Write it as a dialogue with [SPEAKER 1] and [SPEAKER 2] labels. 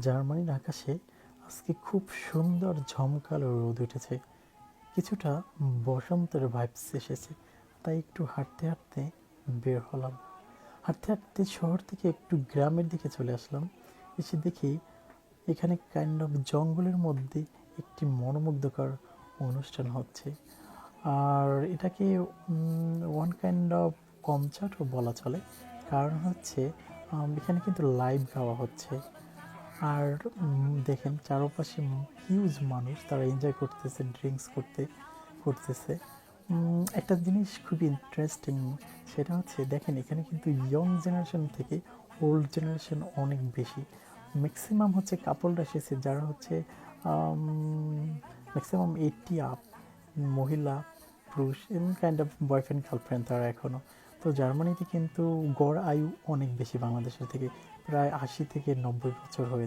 [SPEAKER 1] জার্মানির আকাশে আজকে খুব সুন্দর ঝমকালো রোদ উঠেছে। কিছুটা বসন্তের ভাইবস এসেছে। তাই একটু হাঁটতে হাঁটতে বের হলাম। হাঁটতে হাঁটতে শহর থেকে একটু গ্রামের দিকে চলে আসলাম। এসে দেখি এখানে কাইন্ড অফ জঙ্গলের মধ্যে একটি মনোমুগ্ধকর অনুষ্ঠান হচ্ছে। আর এটাকে ওয়ান কাইন্ড অফ কনসার্টও বলা চলে। কারণ হচ্ছে এখানে কিন্তু লাইভ গাওয়া হচ্ছে। আর দেখেন চারপাশে হিউজ মানুষ, তারা এনজয় করতেছে, ড্রিঙ্কস করতেছে। একটা জিনিস খুবই ইন্টারেস্টিং, সেটা হচ্ছে দেখেন এখানে কিন্তু ইয়ং জেনারেশন থেকে ওল্ড জেনারেশন অনেক বেশি। ম্যাক্সিমাম হচ্ছে কাপলরা এসেছে যারা হচ্ছে ম্যাক্সিমাম 80 আপ, মহিলা পুরুষ এমন কাইন্ড অফ বয়ফ্রেন্ড গার্লফ্রেন্ড তারা এখনও। তো জার্মানিতে কিন্তু গড় আয়ু অনেক বেশি বাংলাদেশের থেকে, প্রায় 80 থেকে 90 বছর হয়ে